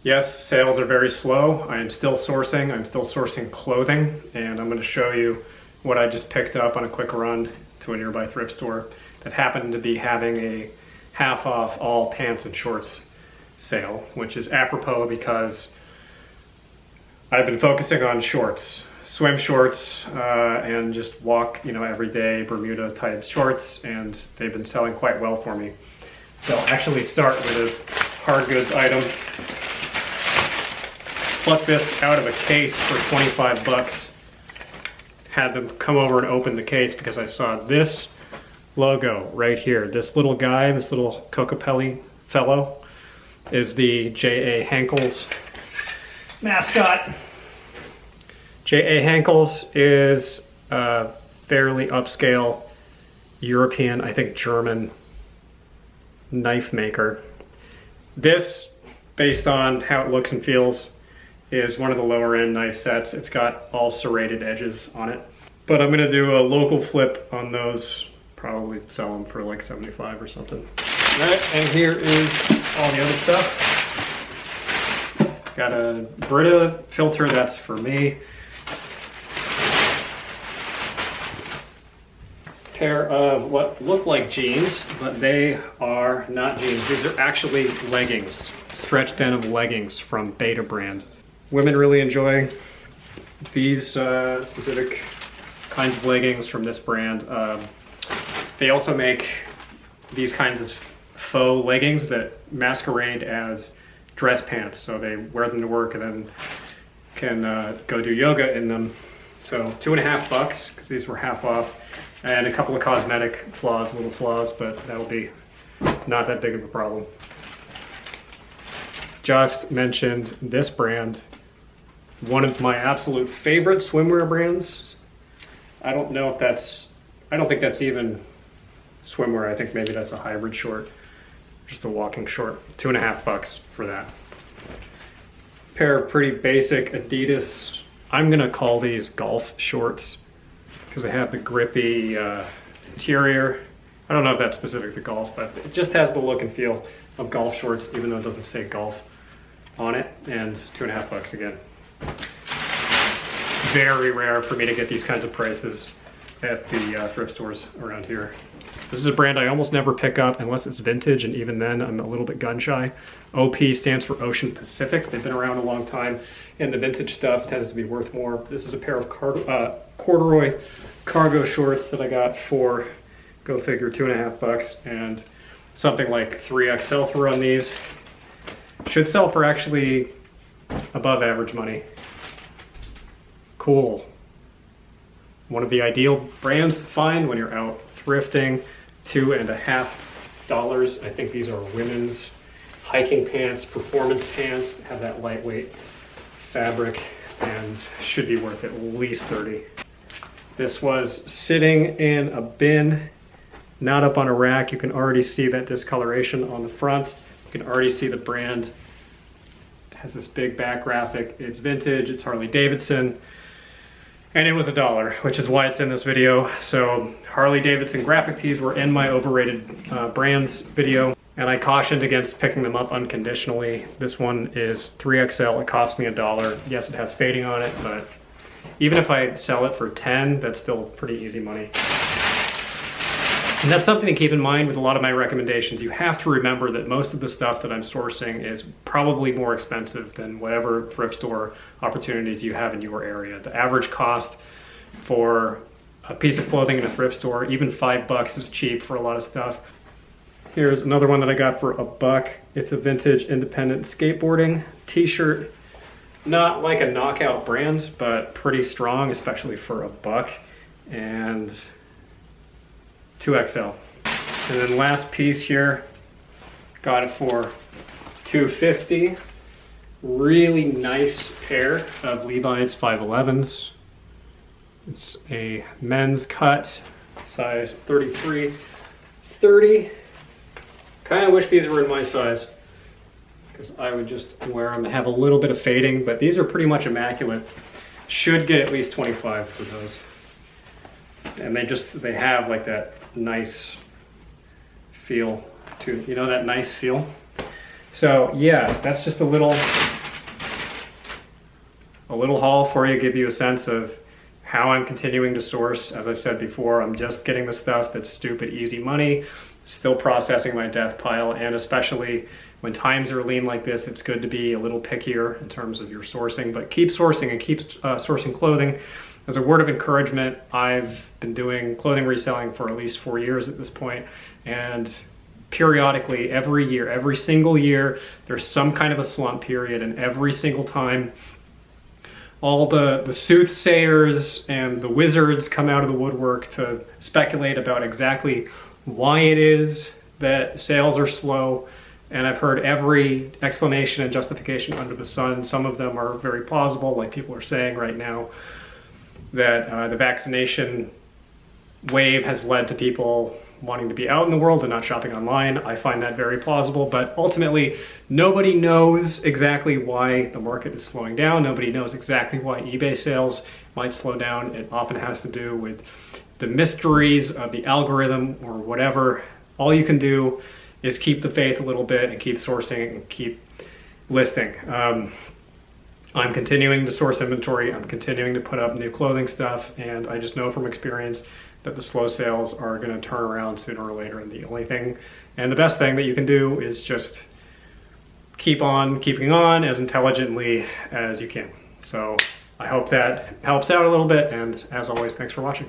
Yes, sales are very slow. I am still sourcing. I'm still sourcing clothing, and I'm going to show you what I just picked up on a quick run to a nearby thrift store that happened to be having a half off all pants and shorts sale, which is apropos because I've been focusing on shorts, swim shorts, and just walk, everyday Bermuda type shorts, and they've been selling quite well for me. So I'll actually start with a hard goods item. Plucked this out of a case for 25 bucks. Had them come over and open the case because I saw this logo right here. This little guy, this little Cocopelli fellow is the J.A. Henckels mascot. J.A. Henckels is a fairly upscale European, I think German knife maker. This, based on how it looks and feels, is one of the lower end knife sets. It's got all serrated edges on it. But I'm gonna do a local flip on those, probably sell them for like 75 or something. All right, and here is all the other stuff. Got a Brita filter, that's for me. Pair of what look like jeans, but they are not jeans. These are actually leggings, stretch denim leggings from Beta brand. Women really enjoy these specific kinds of leggings from this brand. They also make these kinds of faux leggings that masquerade as dress pants. So they wear them to work and then can go do yoga in them. So $2.50 because these were half off. And a couple of cosmetic flaws, little flaws, but that'll be not that big of a problem. Just mentioned this brand, one of my absolute favorite swimwear brands. I don't think that's even swimwear. I think maybe that's a hybrid short, just a walking short. $2.50 for that. Pair of pretty basic Adidas, I'm gonna call these golf shorts, because they have the grippy interior. I don't know if that's specific to golf, but it just has the look and feel of golf shorts, even though it doesn't say golf on it, and $2.50 again. Very rare for me to get these kinds of prices at the thrift stores around here. This is a brand I almost never pick up unless it's vintage, and even then I'm a little bit gun shy. OP stands for Ocean Pacific. They've been around a long time, and the vintage stuff tends to be worth more. This is a pair of corduroy cargo shorts that I got for, go figure, $2.50, and something like 3XL through on these. Should sell for actually above average money. Cool. One of the ideal brands to find when you're out thrifting. $2.50. I think these are women's hiking pants, performance pants, have that lightweight fabric, and should be worth at least $30. This was sitting in a bin, not up on a rack. You can already see that discoloration on the front. You can already see the brand. It has this big back graphic. It's vintage, it's Harley Davidson. And it was $1, which is why it's in this video. So Harley Davidson graphic tees were in my overrated brands video, and I cautioned against picking them up unconditionally. This one is 3XL, it cost me $1. Yes, it has fading on it, but even if I sell it for 10, that's still pretty easy money. And that's something to keep in mind with a lot of my recommendations. You have to remember that most of the stuff that I'm sourcing is probably more expensive than whatever thrift store opportunities you have in your area. The average cost for a piece of clothing in a thrift store, even $5 is cheap for a lot of stuff. Here's another one that I got for $1. It's a vintage independent skateboarding t-shirt. Not like a knockout brand, but pretty strong, especially for $1. And 2XL. And then last piece here, got it for $2.50. Really nice pair of Levi's 511s. It's a men's cut, size 33, 30. Kind of wish these were in my size, because I would just wear them. They have a little bit of fading, but these are pretty much immaculate. Should get at least 25 for those. And they have like that nice feel to, that nice feel. So yeah, that's just a little haul for you, give you a sense of how I'm continuing to source. As I said before, I'm just getting the stuff that's stupid, easy money, still processing my death pile, and especially when times are lean like this, it's good to be a little pickier in terms of your sourcing, but keep sourcing and keep sourcing clothing. As a word of encouragement, I've been doing clothing reselling for at least 4 years at this point, and periodically, every year, every single year, there's some kind of a slump period, and every single time, all the soothsayers and the wizards come out of the woodwork to speculate about exactly why it is that sales are slow. And I've heard every explanation and justification under the sun. Some of them are very plausible, like people are saying right now that the vaccination wave has led to people wanting to be out in the world and not shopping online. I find that very plausible, but ultimately nobody knows exactly why the market is slowing down. Nobody knows exactly why eBay sales might slow down. It often has to do with the mysteries of the algorithm or whatever. All you can do is keep the faith a little bit and keep sourcing and keep listing. I'm continuing to source inventory. I'm continuing to put up new clothing stuff, and I just know from experience that the slow sales are going to turn around sooner or later. And the only thing and the best thing that you can do is just keep on keeping on as intelligently as you can. So I hope that helps out a little bit, and as always, thanks for watching.